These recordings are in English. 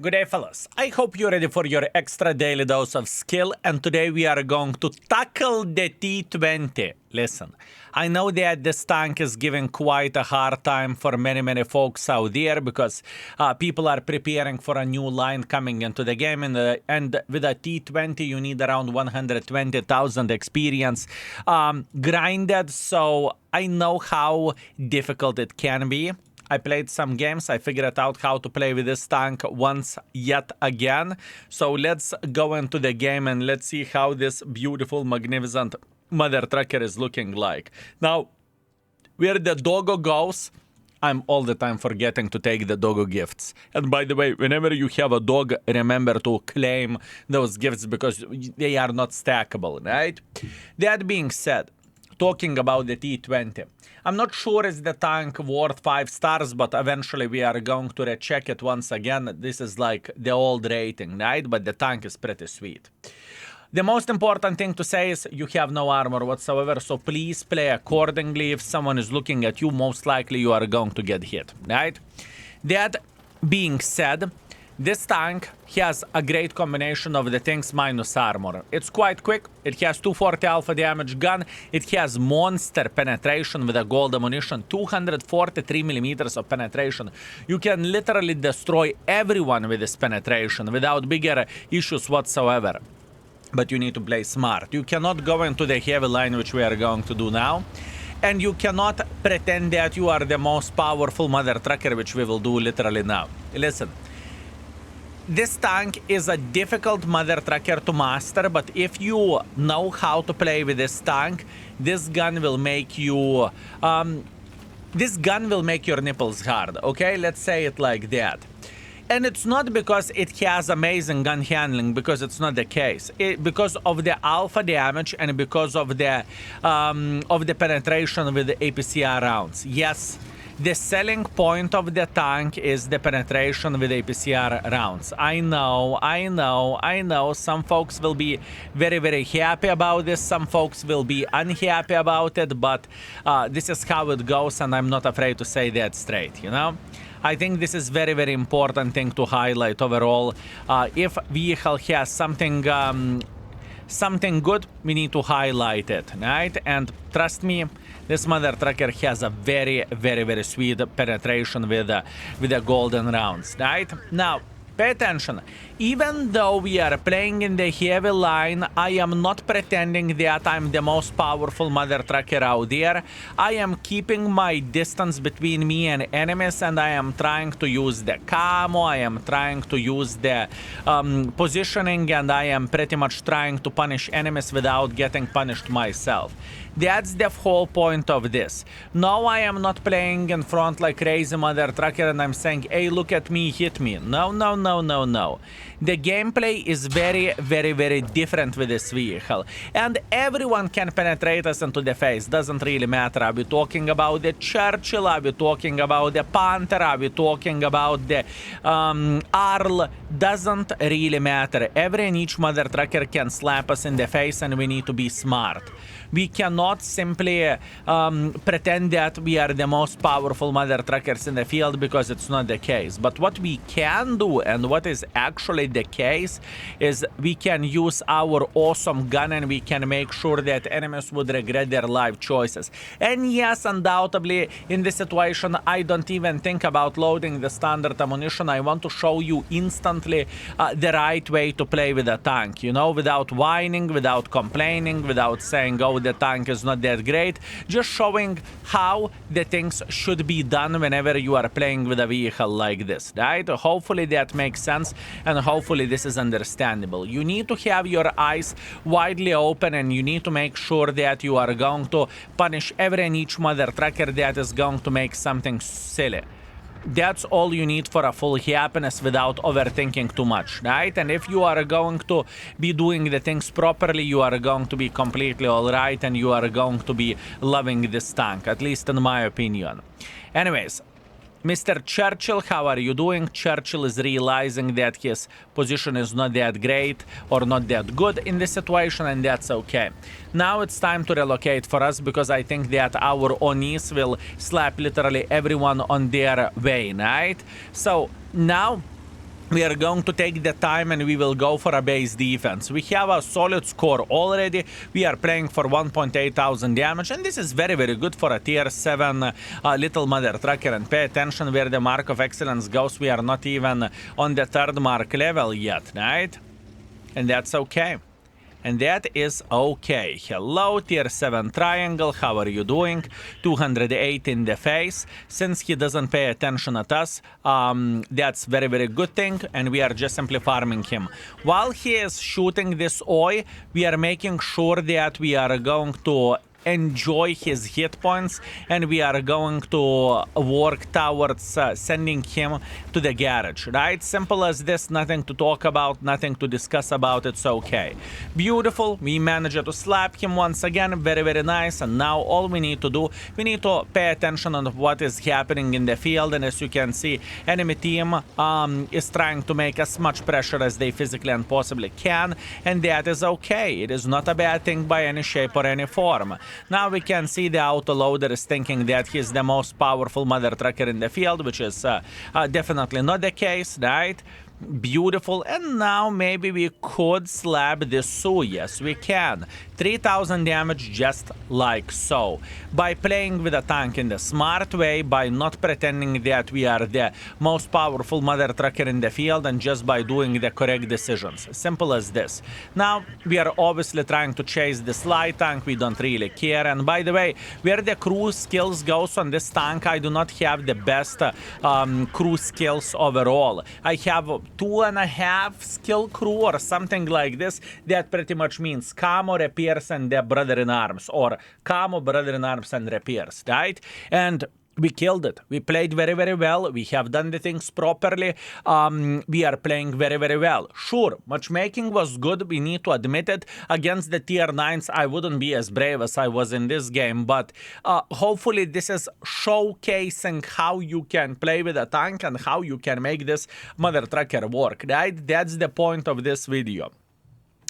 Good day, fellas. I hope you're ready for your extra daily dose of skill, and today we are going to tackle the T20. Listen, I know that this tank is giving quite a hard time for many folks out there because people are preparing for a new line coming into the game, and with a T20 you need around 120,000 experience grinded, so I know how difficult it can be. I played some games, I figured out how to play with this tank once yet again. So let's go into the game and let's see how this beautiful, magnificent mother trucker is looking like. Now, where the doggo goes, I'm all the time forgetting to take the doggo gifts. And by the way, whenever you have a dog, remember to claim those gifts because they are not stackable, right? That being said, talking about the T20, I'm not sure is the tank worth 5 stars, but eventually we are going to recheck it once again. This is like the old rating, right? But the tank is pretty sweet. The most important thing to say is you have no armor whatsoever, so please play accordingly. If someone is looking at you, most likely you are going to get hit, right? That being said, this tank has a great combination of the things minus armor. It's quite quick, it has 240 alpha damage gun, it has monster penetration with a gold ammunition, 243 millimeters of penetration. You can literally destroy everyone with this penetration without bigger issues whatsoever. But you need to play smart. You cannot go into the heavy line, which we are going to do now. And you cannot pretend that you are the most powerful mother trucker, which we will do literally now. Listen. This tank is a difficult mother trucker to master, but if you know how to play with this tank, this gun will make you... this gun will make your nipples hard, okay? Let's say it like that. And it's not because it has amazing gun handling, because it's not the case. Because of the alpha damage and because of the penetration with the APCR rounds. Yes. The selling point of the tank is the penetration with APCR rounds. I know. Some folks will be very happy about this. Some folks will be unhappy about it. But this is how it goes, and I'm not afraid to say that straight, you know? I think this is very important thing to highlight overall. If vehicle has something good, we need to highlight it, right? And trust me, this mother trucker has a very sweet penetration with the golden rounds, right? Now, pay attention. Even though we are playing in the heavy line, I am not pretending that I'm the most powerful mother trucker out there. I am keeping my distance between me and enemies, and I am trying to use the camo, I am trying to use the positioning, and I am pretty much trying to punish enemies without getting punished myself. That's the whole point of this. No, I am not playing in front like crazy mother trucker and I'm saying, hey, look at me, hit me. No. The gameplay is very different with this vehicle. And everyone can penetrate us into the face. Doesn't really matter. Are we talking about the Churchill? Are we talking about the Panther? Are we talking about the Arl? Doesn't really matter. Every and each mother trucker can slap us in the face, and we need to be smart. We cannot simply pretend that we are the most powerful mother truckers in the field, because it's not the case. But what we can do, and what is actually the case, is we can use our awesome gun and we can make sure that enemies would regret their life choices. And yes, undoubtedly, in this situation, I don't even think about loading the standard ammunition. I want to show you instantly the right way to play with a tank, you know, without whining, without complaining, without saying, oh, the tank is not that great, just showing how the things should be done whenever you are playing with a vehicle like this, right? Hopefully that makes sense, and hopefully this is understandable. You need to have your eyes widely open, and you need to make sure that you are going to punish every and each mother trucker that is going to make something silly. That's all you need for a full happiness without overthinking too much, right? And if you are going to be doing the things properly, you are going to be completely alright, and you are going to be loving this tank, at least in my opinion. Anyways, Mr. Churchill, how are you doing? Churchill is realizing that his position is not that great or not that good in this situation, and that's okay. Now it's time to relocate for us, because I think that our Onis will slap literally everyone on their way, right? So now we are going to take the time and we will go for a base defense. We have a solid score already. We are playing for 1.8 thousand damage, and this is very, very good for a tier 7 little mother trucker. And pay attention where the mark of excellence goes. We are not even on the 3rd mark level yet, right? And that's okay. And that is okay. Hello, tier 7 triangle, how are you doing? 208 in the face. Since he doesn't pay attention at us, that's very, very good thing, and we are just simply farming him. While he is shooting this Oi, we are making sure that we are going to enjoy his hit points, and we are going to work towards sending him to the garage, right? Simple as this, nothing to talk about, nothing to discuss about, it's okay. Beautiful, we managed to slap him once again, very, very nice, and now all we need to do, we need to pay attention on what is happening in the field, and as you can see, enemy team is trying to make as much pressure as they physically and possibly can, and that is okay. It is not a bad thing by any shape or any form. Now we can see the autoloader is thinking that he's the most powerful mother trucker in the field, which is definitely not the case, right? Beautiful. And now maybe we could slap this Su. Yes, we can. 3000 damage just like so. By playing with a tank in the smart way, by not pretending that we are the most powerful mother trucker in the field, and just by doing the correct decisions. Simple as this. Now, we are obviously trying to chase this light tank. We don't really care. And by the way, where the crew skills goes on this tank, I do not have the best crew skills overall. I have 2.5 skill crew or something like this. That pretty much means camo, repairs, and the brother in arms, or camo, brother in arms, and repairs, right? And we killed it. We played very, very well. We have done the things properly. We are playing very, very well. Sure, matchmaking was good. We need to admit it. Against the tier 9s, I wouldn't be as brave as I was in this game. But hopefully this is showcasing how you can play with a tank and how you can make this mother trucker work, right? That's the point of this video.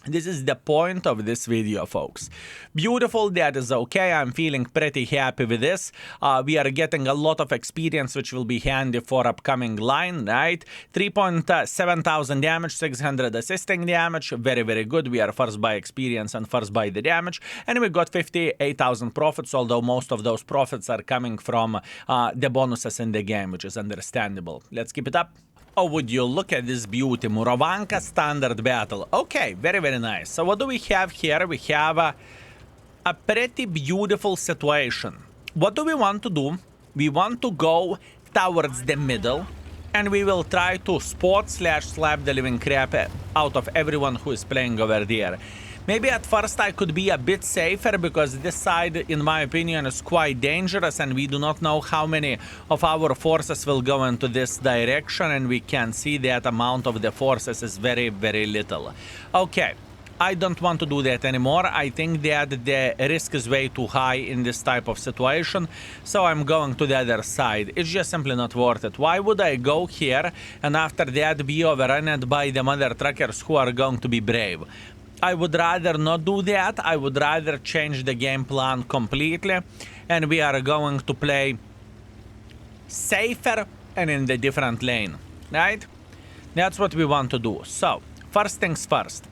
This is the point of this video, folks. Beautiful, that is okay. I'm feeling pretty happy with this. We are getting a lot of experience, which will be handy for upcoming line, right? 3.7 thousand damage, 600 assisting damage. Very, very good. We are first by experience and first by the damage. And we got 58,000 profits, although most of those profits are coming from the bonuses in the game, which is understandable. Let's keep it up. Oh, would you look at this beauty, Murovanka standard battle. Okay, very, very nice. So what do we have here? We have a pretty beautiful situation. What do we want to do? We want to go towards the middle, and we will try to spot/slap the living crap out of everyone who is playing over there. Maybe at first I could be a bit safer, because this side, in my opinion, is quite dangerous, and we do not know how many of our forces will go into this direction, and we can see that amount of the forces is very, very little. Okay, I don't want to do that anymore. I think that the risk is way too high in this type of situation, so I'm going to the other side. It's just simply not worth it. Why would I go here and after that be overrun by the mother truckers who are going to be brave? I would rather not do that. I would rather change the game plan completely, and we are going to play safer and in the different lane, right? That's what we want to do. So, first things first.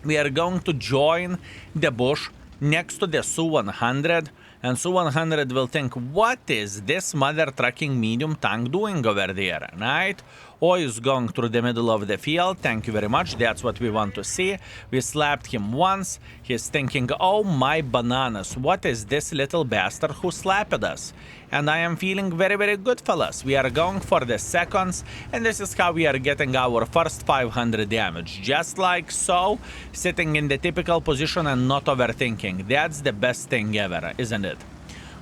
We are going to join the bush next to the Su-100, and Su-100 will think, what is this mother trucking medium tank doing over there, right? Oi is going through the middle of the field. Thank you very much. That's what we want to see. We slapped him once. He's thinking, oh my bananas, what is this little bastard who slapped us? And I am feeling very, very good, fellas. We are going for the seconds, and this is how we are getting our first 500 damage. Just like so, sitting in the typical position and not overthinking. That's the best thing ever, isn't it?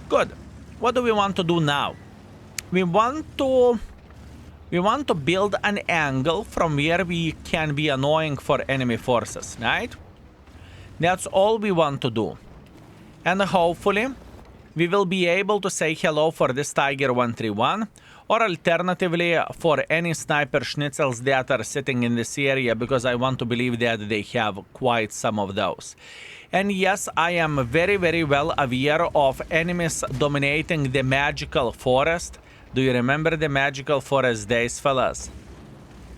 Good. What do we want to do now? We want to build an angle from where we can be annoying for enemy forces, right? That's all we want to do. And hopefully, we will be able to say hello for this Tiger 131, or alternatively for any sniper schnitzels that are sitting in this area, because I want to believe that they have quite some of those. And yes, I am very, very well aware of enemies dominating the magical forest. Do you remember the magical forest days, fellas?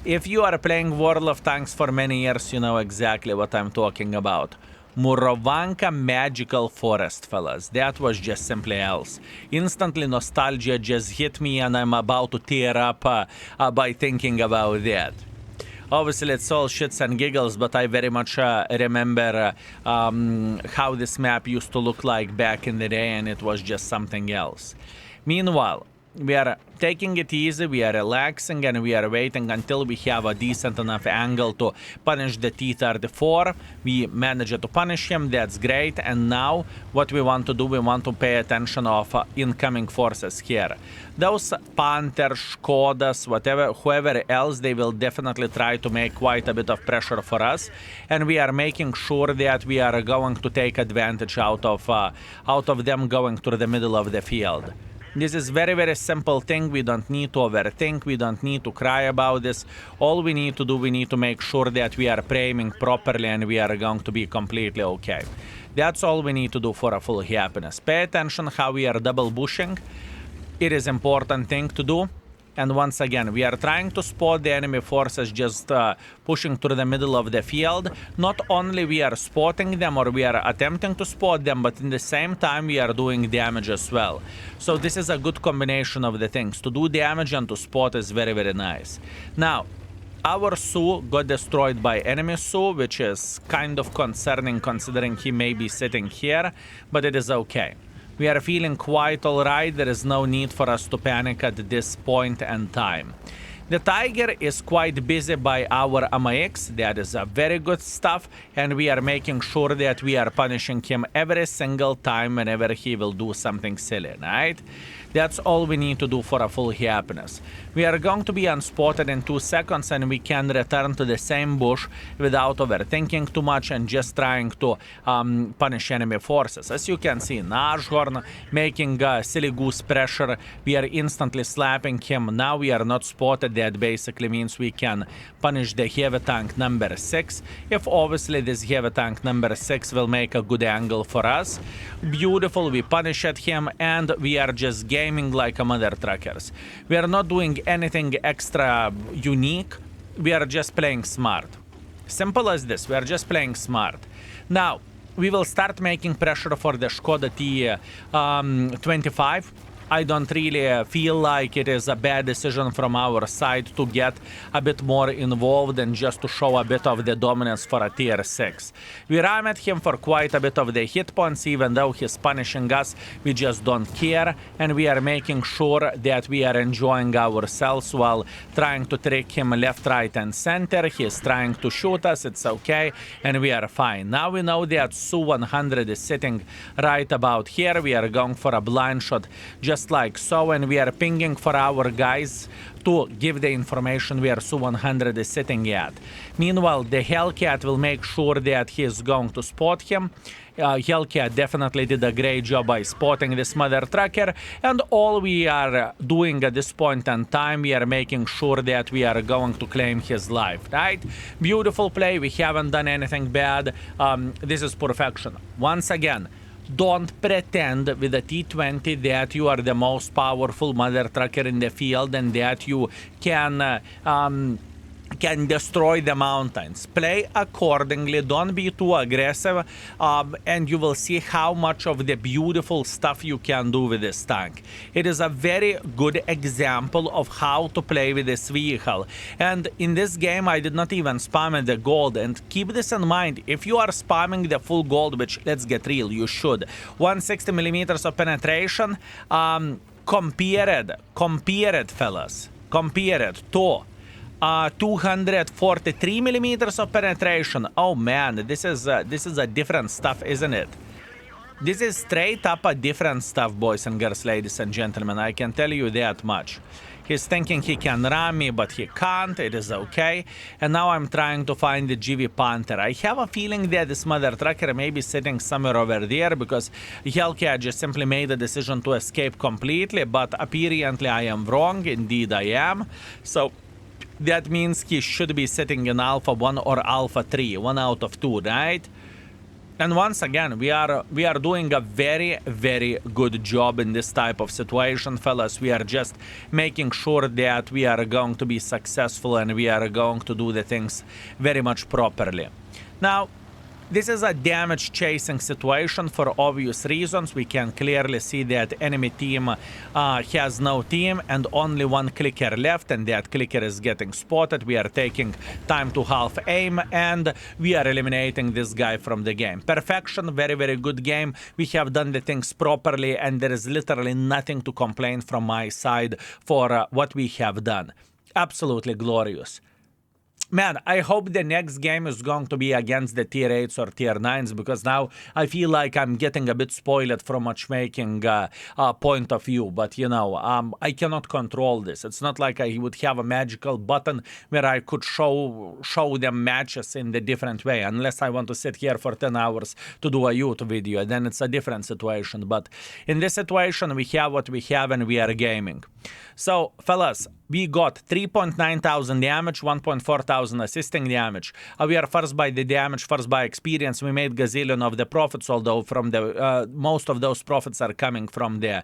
If you are playing World of Tanks for many years, you know exactly what I'm talking about. Murovanka Magical Forest, fellas. That was just simply else. Instantly nostalgia just hit me and I'm about to tear up by thinking about that. Obviously, it's all shits and giggles, but I very much remember how this map used to look like back in the day, and it was just something else. Meanwhile, we are taking it easy, we are relaxing, and we are waiting until we have a decent enough angle to punish the T-34. We managed to punish him, that's great, and now what we want to do, we want to pay attention of incoming forces here. Those Panthers, Skodas, whoever else, they will definitely try to make quite a bit of pressure for us, and we are making sure that we are going to take advantage out of them going to the middle of the field. This is very, very simple thing. We don't need to overthink. We don't need to cry about this. All we need to do, we need to make sure that we are priming properly and we are going to be completely okay. That's all we need to do for a full happiness. Pay attention how we are double bushing. It is important thing to do. And once again, we are trying to spot the enemy forces just pushing through the middle of the field. Not only we are spotting them or we are attempting to spot them, but in the same time we are doing damage as well. So this is a good combination of the things. To do damage and to spot is very, very nice. Now, our Su got destroyed by enemy Su, which is kind of concerning considering he may be sitting here, but it is okay. We are feeling quite alright, there is no need for us to panic at this point and time. The Tiger is quite busy by our AMX, that is a very good stuff, and we are making sure that we are punishing him every single time whenever he will do something silly, right? That's all we need to do for a full happiness. We are going to be unspotted in 2 seconds and we can return to the same bush without overthinking too much and just trying to punish enemy forces. As you can see, Nashorn making silly goose pressure. We are instantly slapping him. Now we are not spotted. That basically means we can punish the heavy tank number 6. If obviously this heavy tank number 6 will make a good angle for us. Beautiful, we punish at him and we are just gaming like a mother truckers. We are not doing anything extra unique. We are just playing smart. Simple as this. We are just playing smart. Now, we will start making pressure for the Skoda T25. I don't really feel like it is a bad decision from our side to get a bit more involved and just to show a bit of the dominance for a tier 6. We ram at him for quite a bit of the hit points, even though he's punishing us, we just don't care, and we are making sure that we are enjoying ourselves while trying to trick him left, right, and center. He is trying to shoot us, it's okay, and we are fine. Now we know that Su-100 is sitting right about here. We are going for a blind shot, just like so, and we are pinging for our guys to give the information where Su-100 is sitting at. Meanwhile, the Hellcat will make sure that he is going to spot him. Hellcat definitely did a great job by spotting this mother trucker, and all we are doing at this point in time, we are making sure that we are going to claim his life, right? Beautiful play, we haven't done anything bad. This is perfection. Once again, don't pretend with a T20 that you are the most powerful mother trucker in the field and that you can destroy the mountains. Play accordingly, don't be too aggressive, and you will see how much of the beautiful stuff you can do with this tank. It is a very good example of how to play with this vehicle. And in this game, I did not even spam the gold. And keep this in mind, if you are spamming the full gold, which, let's get real, you should, 160 millimeters of penetration, compare it, fellas, compare it to 243 millimeters of penetration. Oh man, this is a different stuff, isn't it? This is straight up a different stuff, boys and girls, ladies and gentlemen. I can tell you that much. He's thinking he can ram me, but he can't. It is okay. And now I'm trying to find the GV Panther. I have a feeling that this mother trucker may be sitting somewhere over there because Hellcat just simply made a decision to escape completely. But apparently I am wrong. Indeed I am. So that means he should be sitting in Alpha 1 or Alpha 3, one out of two, right? And once again, we are doing a very, very good job in this type of situation, fellas. We are just making sure that we are going to be successful and we are going to do the things very much properly. Now, this is a damage chasing situation for obvious reasons. We can clearly see that enemy team has no team and only one clicker left, and that clicker is getting spotted. We are taking time to half aim and we are eliminating this guy from the game. Perfection, very, very good game. We have done the things properly and there is literally nothing to complain from my side for what we have done. Absolutely glorious. Man, I hope the next game is going to be against the tier 8s or tier 9s, because now I feel like I'm getting a bit spoiled from matchmaking point of view. But, you know, I cannot control this. It's not like I would have a magical button where I could show them matches in the different way, unless I want to sit here for 10 hours to do a YouTube video. Then it's a different situation. But in this situation, we have what we have and we are gaming. So, fellas, we got 3.9 thousand damage, 1.4 thousand assisting damage. We are first by the damage, first by experience. We made gazillion of the profits, although from the most of those profits are coming from the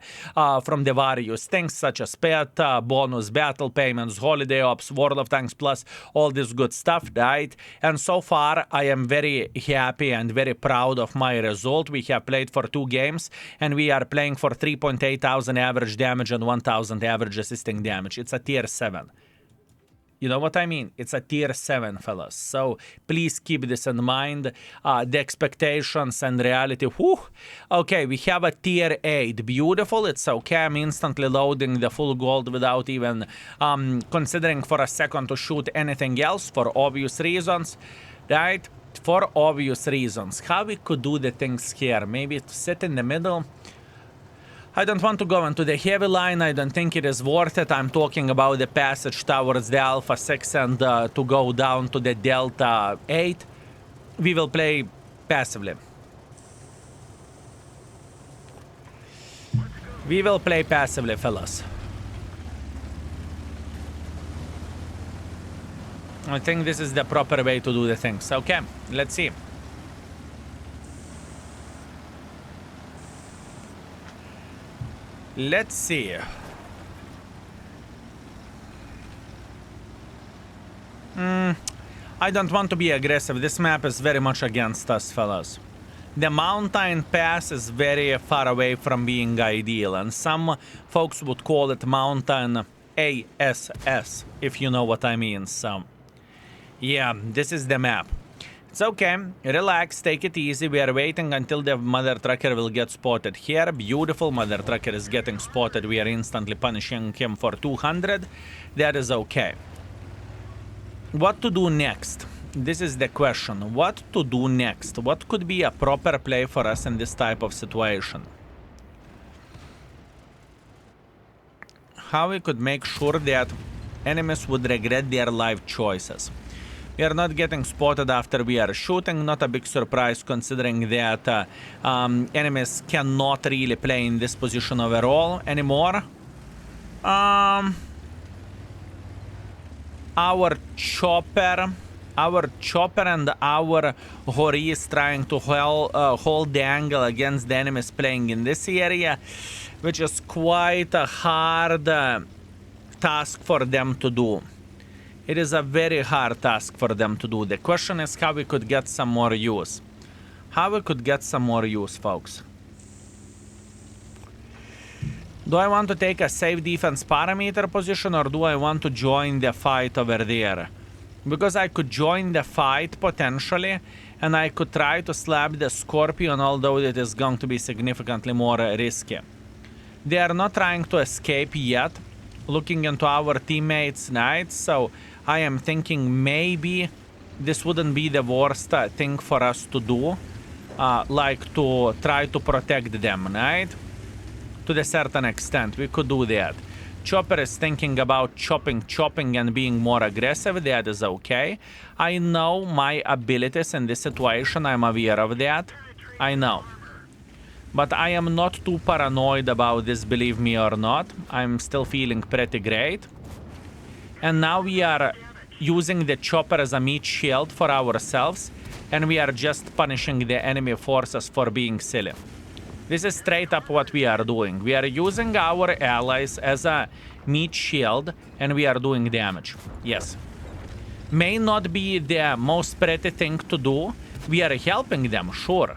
various things such as pet, bonus, battle payments, holiday ops, World of Tanks Plus, all this good stuff, right? And so far, I am very happy and very proud of my result. We have played for 2 games, and we are playing for 3.8 thousand average damage and 1,000 average assisting damage. It's a tier 7. You know what I mean? It's a tier 7, fellas. So please keep this in mind. The expectations and reality. Whew. Okay, we have a tier 8. Beautiful. It's okay. I'm instantly loading the full gold without even considering for a second to shoot anything else for obvious reasons. Right? For obvious reasons. How we could do the things here? Maybe to sit in the middle. I don't want to go into the heavy line. I don't think it is worth it. I'm talking about the passage towards the Alpha 6 and to go down to the Delta 8. We will play passively. We will play passively, fellas. I think this is the proper way to do the things. Okay, let's see. Let's see. I don't want to be aggressive. This map is very much against us, fellas. The mountain pass is very far away from being ideal, and some folks would call it mountain ASS, if you know what I mean. So, yeah, this is the map. It's okay. Relax. Take it easy. We are waiting until the mother trucker will get spotted here. Beautiful. Mother trucker is getting spotted. We are instantly punishing him for 200. That is okay. What to do next? This is the question. What to do next? What could be a proper play for us in this type of situation? How we could make sure that enemies would regret their life choices? We are not getting spotted after we are shooting. Not a big surprise considering that enemies cannot really play in this position overall anymore. Our chopper and our Hori is trying to hold the angle against the enemies playing in this area, which is quite a hard task for them to do. It is a very hard task for them to do. The question is how we could get some more use. How we could get some more use, folks. Do I want to take a safe defense parameter position, or do I want to join the fight over there? Because I could join the fight potentially, and I could try to slap the Scorpion, although it is going to be significantly more risky. They are not trying to escape yet. Looking into our teammates' nights, so I am thinking maybe this wouldn't be the worst thing for us to do, like to try to protect them, right? To a certain extent, we could do that. Chopper is thinking about chopping and being more aggressive. That is okay. I know my abilities in this situation. I'm aware of that. I know. But I am not too paranoid about this, believe me or not. I'm still feeling pretty great. And now we are using the chopper as a meat shield for ourselves. and we are just punishing the enemy forces for being silly. This is straight up what we are doing. We are using our allies as a meat shield, and we are doing damage. Yes. May not be the most pretty thing to do. We are helping them, sure.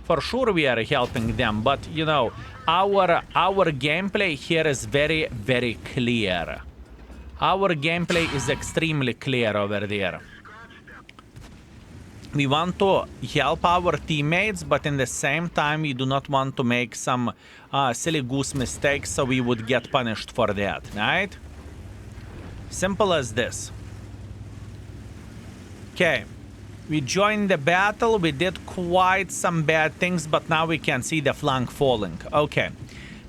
For sure we are helping them, but you know, our gameplay here is very, very clear. Our gameplay is extremely clear over there. We want to help our teammates, but in the same time, we do not want to make some silly goose mistakes, so we would get punished for that, right? Simple as this. Okay. We joined the battle. We did quite some bad things, but now we can see the flank falling. Okay.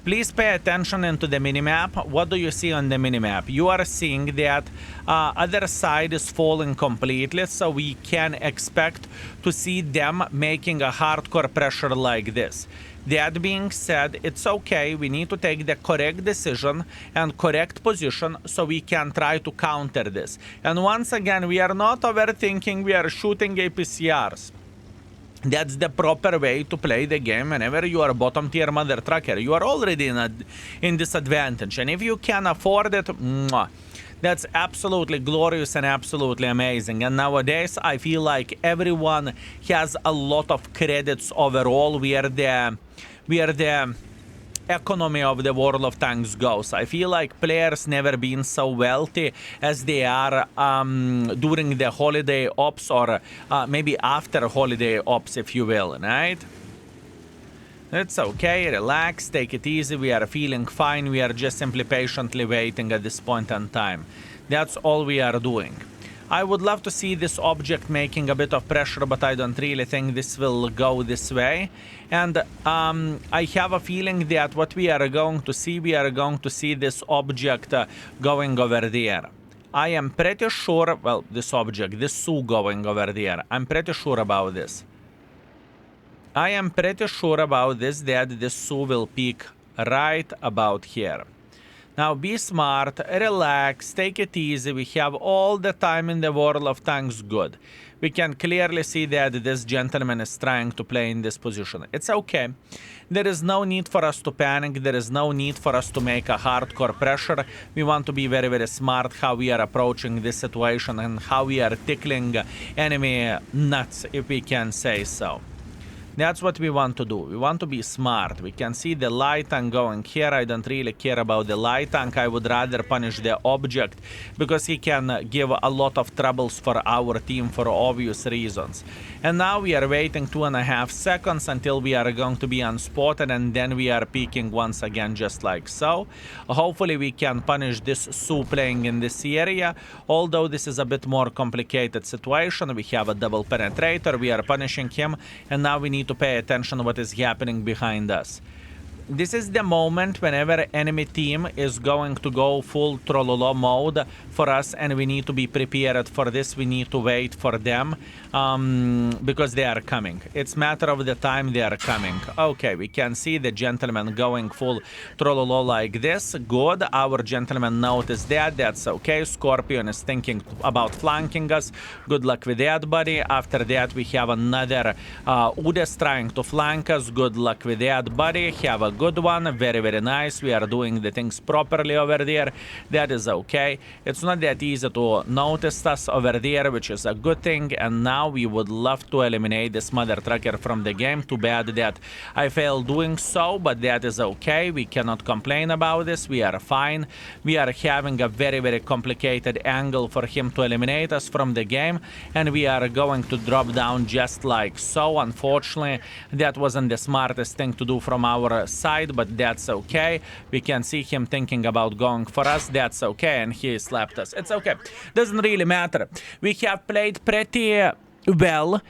Please pay attention into the minimap. What do you see on the minimap? You are seeing that other side is falling completely, so we can expect to see them making a hardcore pressure like this. That being said, it's okay. We need to take the correct decision and correct position so we can try to counter this. And once again, we are not overthinking. We are shooting APCRs. That's the proper way to play the game. Whenever you are bottom tier mother trucker, you are already in disadvantage. And if you can afford it, that's absolutely glorious and absolutely amazing. And nowadays, I feel like everyone has a lot of credits overall where the economy of the World of Tanks goes. I feel like players never been so wealthy as they are during the holiday ops, or maybe after holiday ops, if you will, right? It's okay, relax, take it easy, we are feeling fine, we are just simply patiently waiting at this point in time. That's all we are doing. I would love to see this object making a bit of pressure, but I don't really think this will go this way. And I have a feeling that what we are going to see this object going over there. I am pretty sure, well, this Sioux going over there. I'm pretty sure about this. I am pretty sure about this, that this Sioux will peak right about here. Now be smart, relax, take it easy. We have all the time in the World of Tanks. Good. We can clearly see that this gentleman is trying to play in this position. It's okay. There is no need for us to panic. There is no need for us to make a hardcore pressure. We want to be very, very smart how we are approaching this situation and how we are tickling enemy nuts, if we can say so. That's what we want to do. We want to be smart. We can see the light tank going here. I don't really care about the light tank. I would rather punish the object because he can give a lot of troubles for our team for obvious reasons. And now we are waiting 2.5 seconds until we are going to be unspotted, and then we are peeking once again just like so. Hopefully we can punish this Sioux playing in this area. Although this is a bit more complicated situation. We have a double penetrator. We are punishing him, and now we need to pay attention to what is happening behind us. This is the moment whenever enemy team is going to go full trollolo mode for us, and we need to be prepared for this. We need to wait for them because they are coming. It's matter of the time they are coming. Okay, we can see the gentleman going full trollolo like this. Good. Our gentleman noticed that. That's okay. Scorpion is thinking about flanking us. Good luck with that, buddy. After that, we have another Udes trying to flank us. Good luck with that, buddy. Have a good one. Very, very nice. We are doing the things properly over there. That is okay. It's not that easy to notice us over there, which is a good thing. And now we would love to eliminate this mother trucker from the game. Too bad that I failed doing so, but that is okay. We cannot complain about this. We are fine. We are having a very, very complicated angle for him to eliminate us from the game, and we are going to drop down just like so. Unfortunately, that wasn't the smartest thing to do from our side, but that's okay. We can see him thinking about going for us. That's okay, and he slapped us. It's okay. Doesn't really matter. We have played pretty well.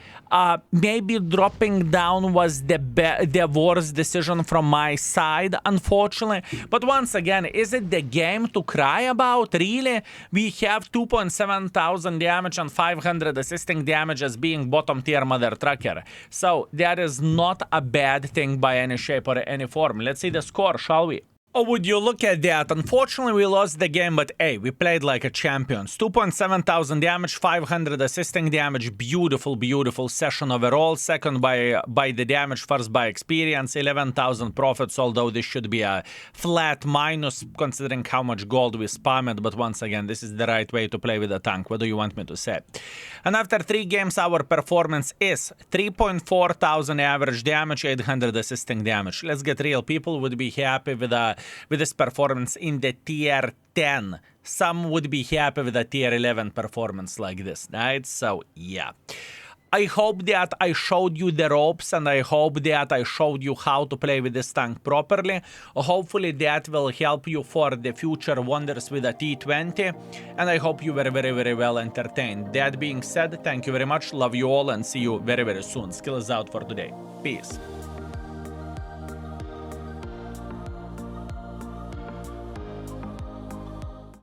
Maybe dropping down was the worst decision from my side, unfortunately. But once again, is it the game to cry about? Really? We have 2.7 thousand damage and 500 assisting damage as being bottom tier mother trucker. So that is not a bad thing by any shape or any form. Let's see the score, shall we? Oh, would you look at that? Unfortunately, we lost the game, but hey, we played like a champions. 2.7 thousand damage, 500 assisting damage. Beautiful, beautiful session overall. Second by the damage, first by experience. 11,000 profits, although this should be a flat minus considering how much gold we spammed. But once again, this is the right way to play with a tank. What do you want me to say? And after 3 games, our performance is 3.4 thousand average damage, 800 assisting damage. Let's get real. People would be happy with this performance in the tier 10. Some would be happy with a tier 11 performance like this, right? So, yeah. I hope that I showed you the ropes and I hope that I showed you how to play with this tank properly. Hopefully that will help you for the future wonders with a T20. And I hope you were very, very well entertained. That being said, thank you very much. Love you all and see you very, very soon. Skill is out for today. Peace.